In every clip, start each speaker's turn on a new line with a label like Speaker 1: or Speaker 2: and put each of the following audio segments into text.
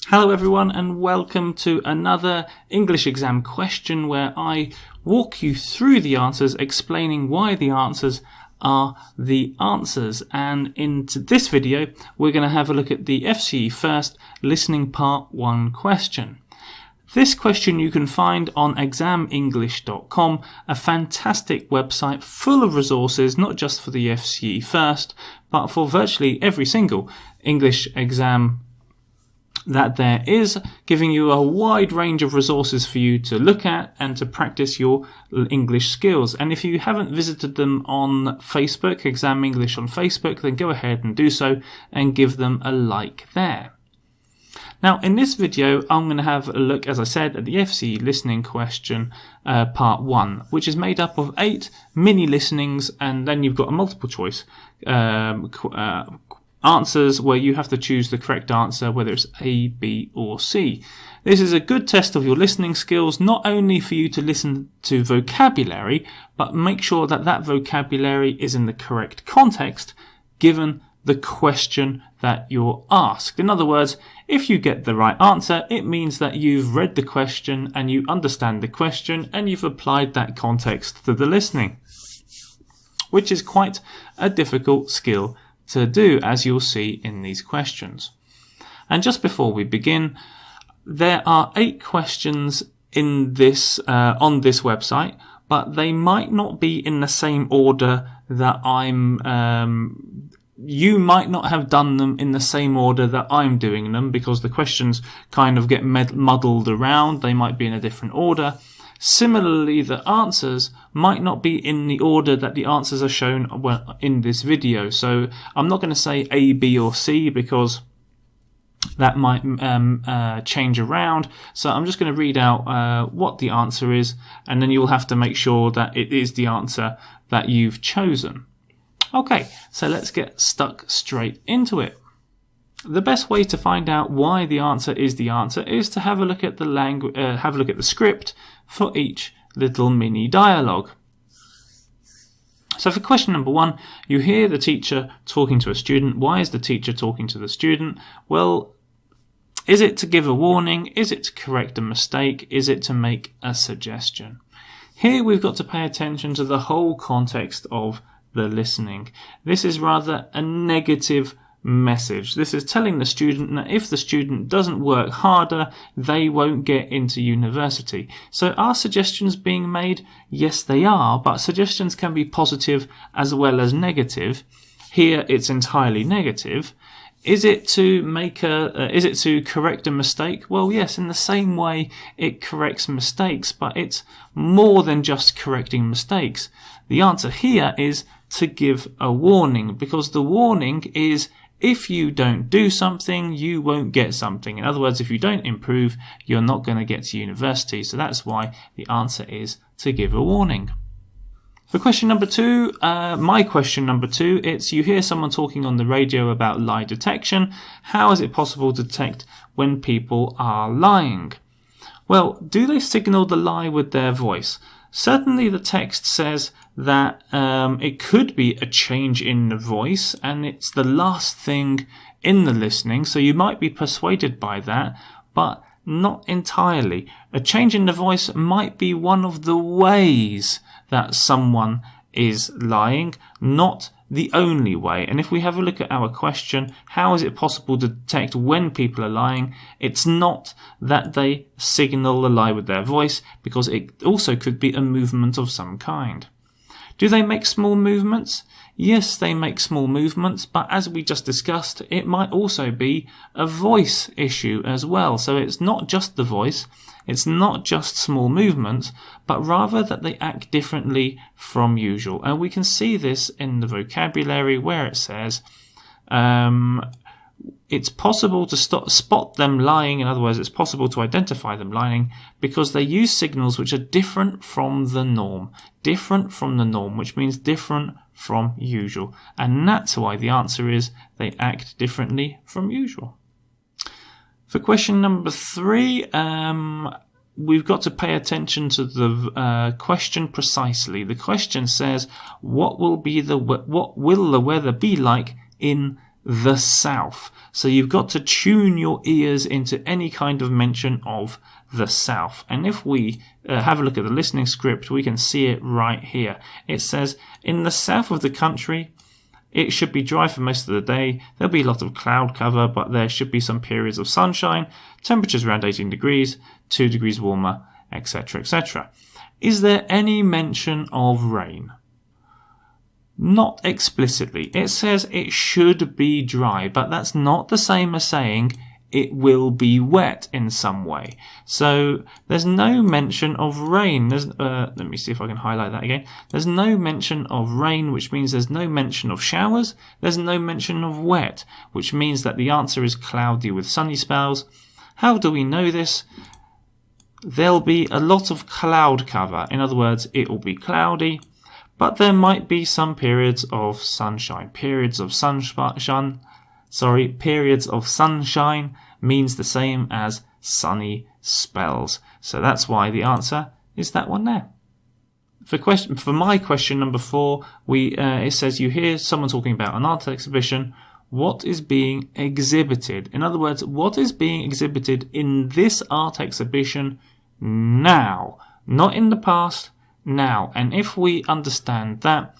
Speaker 1: Hello everyone and welcome to another English exam question where I walk you through the answers, explaining why the answers are the answers. And in this video we're going to have a look at the FCE First Listening Part 1 question. This question you can find on examenglish.com, a fantastic website full of resources, not just for the FCE First, but for virtually every single English exam that there is, giving you a wide range of resources for you to look at and to practice your English skills. And if you haven't visited them on Facebook, Exam English on Facebook, then go ahead and do so and give them a like there. Now, in this video, I'm going to have a look, as I said, at the FCE listening question part 1, which is made up of 8 mini listenings, and then you've got a multiple choice answers where you have to choose the correct answer, whether it's A, B or C. This is a good test of your listening skills, not only for you to listen to vocabulary, but make sure that that vocabulary is in the correct context given the question that you're asked. In other words, if you get the right answer, it means that you've read the question and you understand the question and you've applied that context to the listening, which is quite a difficult skill to do, as you'll see in these questions. And just before we begin, there are 8 questions in this on this website, but they might not be in the same order that you might not have done them in the same order that I'm doing them, because the questions kind of get muddled around. They might be in a different order. Similarly, the answers might not be in the order that the answers are shown in this video. So I'm not going to say A, B or C because that might change around. So I'm just going to read out what the answer is, and then you'll have to make sure that it is the answer that you've chosen. Okay, so let's get stuck straight into it. The best way to find out why the answer is to have a look at the script for each little mini dialogue. So for question number 1, you hear the teacher talking to a student. Why is the teacher talking to the student? Well, is it to give a warning? Is it to correct a mistake? Is it to make a suggestion? Here we've got to pay attention to the whole context of the listening. This is rather a negative message. This is telling the student that if the student doesn't work harder, they won't get into university. So are suggestions being made? Yes, they are, but suggestions can be positive as well as negative. Here it's entirely negative. Is it to correct a mistake? Well, yes, in the same way it corrects mistakes, but it's more than just correcting mistakes. The answer here is to give a warning, because the warning is if you don't do something, you won't get something. In other words, if you don't improve, you're not going to get to university. So that's why the answer is to give a warning. For question number 2, my question number 2, it's you hear someone talking on the radio about lie detection. How is it possible to detect when people are lying? Well, do they signal the lie with their voice? Certainly the text says that it could be a change in the voice, and it's the last thing in the listening, so you might be persuaded by that, but not entirely. A change in the voice might be one of the ways that someone is lying, not the only way. And if we have a look at our question, how is it possible to detect when people are lying? It's not that they signal the lie with their voice, because it also could be a movement of some kind. Do they make small movements? Yes, they make small movements, but as we just discussed, it might also be a voice issue as well. So it's not just the voice, it's not just small movements, but rather that they act differently from usual. And we can see this in the vocabulary where it says it's possible to spot them lying. In other words, it's possible to identify them lying because they use signals which are different from the norm. Different from the norm, which means different from usual. And that's why the answer is they act differently from usual. For question number 3, we've got to pay attention to the question precisely. The question says, what will the weather be like in the South. So you've got to tune your ears into any kind of mention of the South. And if we have a look at the listening script, we can see it right here. It says, in the south of the country, it should be dry for most of the day. There'll be a lot of cloud cover, but there should be some periods of sunshine. Temperatures around 18 degrees, 2 degrees warmer, etc., etc. Is there any mention of rain? Not explicitly. It says it should be dry, but that's not the same as saying it will be wet in some way. So there's no mention of rain. Let me see if I can highlight that again. There's no mention of rain, which means there's no mention of showers. There's no mention of wet, which means that the answer is cloudy with sunny spells. How do we know this? There'll be a lot of cloud cover. In other words, it will be cloudy, but there might be some periods of sunshine. Periods of sunshine means the same as sunny spells. So that's why the answer is that one there. For my question number 4, it says you hear someone talking about an art exhibition. What is being exhibited? In other words, what is being exhibited in this art exhibition now? Not in the past, now. And if we understand that,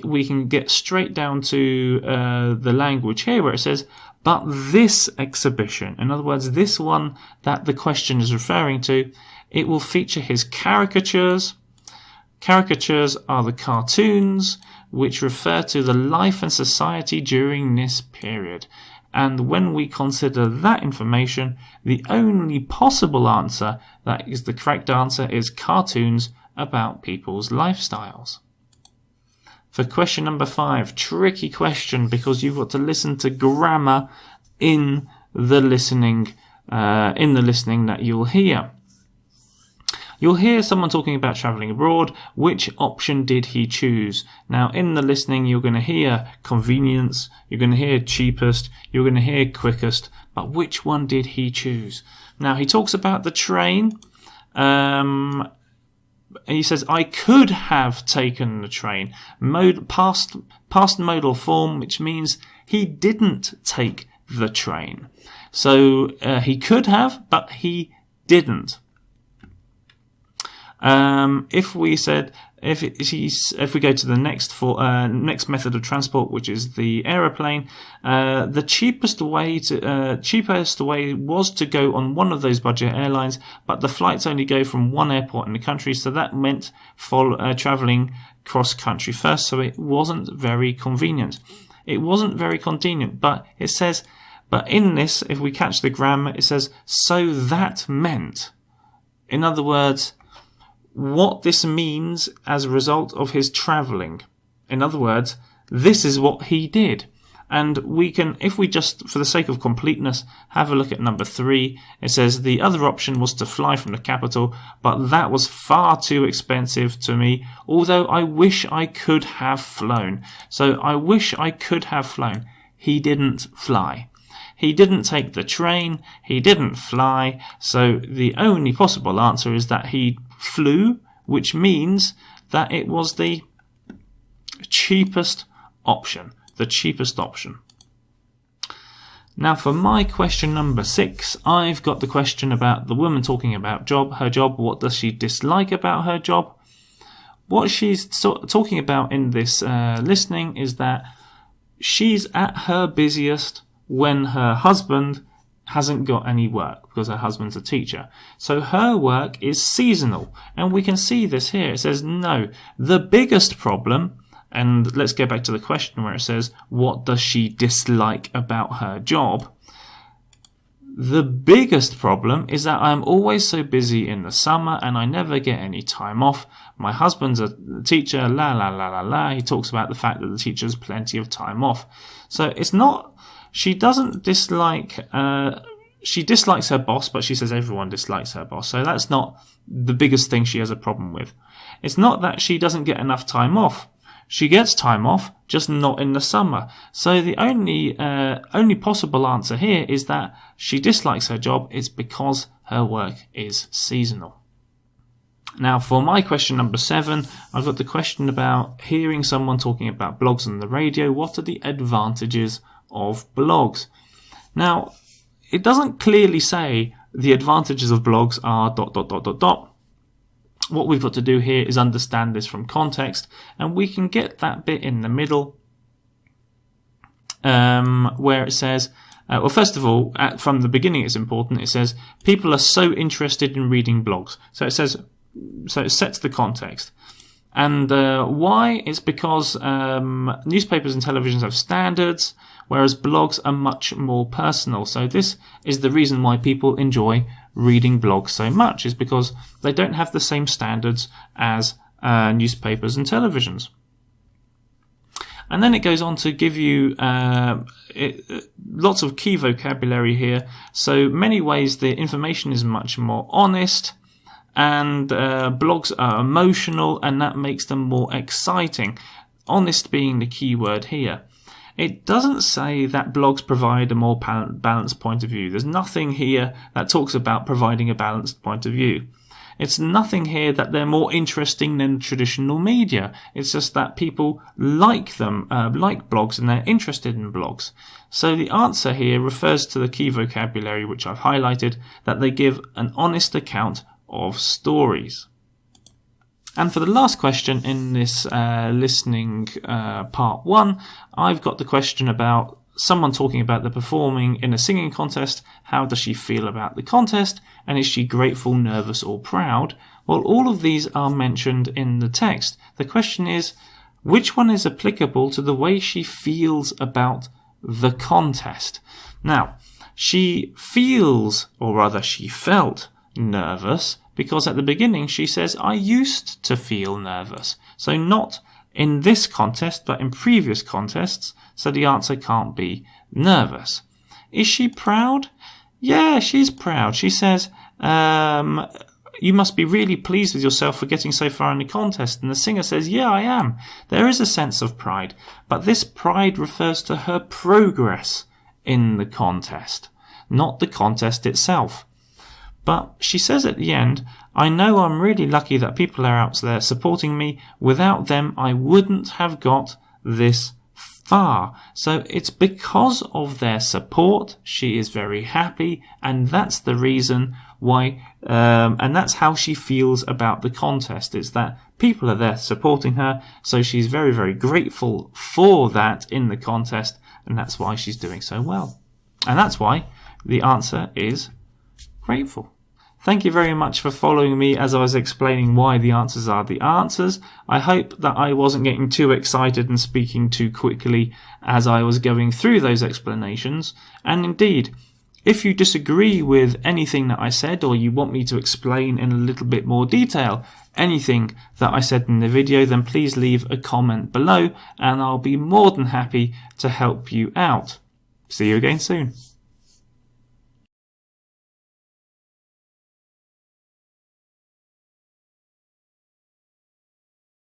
Speaker 1: we can get straight down to the language here where it says, but this exhibition, in other words, this one that the question is referring to, it will feature his caricatures. Caricatures are the cartoons which refer to the life and society during this period. And when we consider that information, the only possible answer, that is the correct answer, is cartoons about people's lifestyles. For question number 5, tricky question because you've got to listen to grammar in the listening that you'll hear. You'll hear someone talking about travelling abroad. Which option did he choose? Now, in the listening, you're going to hear convenience, you're going to hear cheapest, you're going to hear quickest, but which one did he choose? Now, he talks about the train. He says, I could have taken the train. Past modal form, which means he didn't take the train. So he could have, but he didn't. If we go to the next method of transport, which is the aeroplane, the cheapest way was to go on one of those budget airlines, but the flights only go from one airport in the country, so that meant travelling cross country first. So it wasn't very convenient. But it says, but in this, if we catch the grammar, it says, so that meant. In other words, what this means as a result of his travelling. In other words, this is what he did. And we can, if we just, for the sake of completeness, have a look at number 3. It says the other option was to fly from the capital, but that was far too expensive to me, although I wish I could have flown. So I wish I could have flown. He didn't fly. He didn't take the train. He didn't fly. So the only possible answer is that he flew, which means that it was the cheapest option. Now for my question number 6, I've got the question about the woman talking about her job. What does she dislike about her job? What she's talking about in this listening is that she's at her busiest when her husband hasn't got any work because her husband's a teacher. So her work is seasonal. And we can see this here. It says, no, the biggest problem, and let's go back to the question where it says, what does she dislike about her job? The biggest problem is that I'm always so busy in the summer and I never get any time off. My husband's a teacher, He talks about the fact that the teacher has plenty of time off. So it's not, she doesn't dislike, she dislikes her boss, but she says everyone dislikes her boss. So that's not the biggest thing she has a problem with. It's not that she doesn't get enough time off. She gets time off, just not in the summer. So the only possible answer here is that she dislikes her job. It's because her work is seasonal. Now for my question number 7, I've got the question about hearing someone talking about blogs on the radio. What are the advantages of blogs. Now, it doesn't clearly say the advantages of blogs are ... What we've got to do here is understand this from context, and we can get that bit in the middle where it says, well, first of all, from the beginning it's important. It says people are so interested in reading blogs. So it says, so it sets the context. And why? It's because newspapers and televisions have standards, whereas blogs are much more personal. So this is the reason why people enjoy reading blogs so much, is because they don't have the same standards as newspapers and televisions. And then it goes on to give you lots of key vocabulary here. So many ways the information is much more honest, and blogs are emotional, and that makes them more exciting. Honest being the key word here. It doesn't say that blogs provide a more balanced point of view. There's nothing here that talks about providing a balanced point of view. It's nothing here that they're more interesting than traditional media. It's just that people like them, like blogs, and they're interested in blogs. So the answer here refers to the key vocabulary which I've highlighted, that they give an honest account of stories. And for the last question in this listening part 1, I've got the question about someone talking about the performing in a singing contest. How does she feel about the contest? And is she grateful, nervous, or proud? Well, all of these are mentioned in the text. The question is, which one is applicable to the way she feels about the contest? Now, she feels, or rather she felt, nervous, because at the beginning she says, I used to feel nervous. So not in this contest, but in previous contests. So the answer can't be nervous. Is she proud? Yeah, she's proud. She says, you must be really pleased with yourself for getting so far in the contest. And the singer says, yeah, I am. There is a sense of pride, but this pride refers to her progress in the contest, not the contest itself. But she says at the end, I know I'm really lucky that people are out there supporting me. Without them, I wouldn't have got this far. So it's because of their support she is very happy, and that's the reason why, and that's how she feels about the contest. It's that people are there supporting her, so she's very, very grateful for that in the contest, and that's why she's doing so well. And that's why the answer is grateful. Thank you very much for following me as I was explaining why the answers are the answers. I hope that I wasn't getting too excited and speaking too quickly as I was going through those explanations. And indeed, if you disagree with anything that I said, or you want me to explain in a little bit more detail anything that I said in the video, then please leave a comment below and I'll be more than happy to help you out. See you again soon.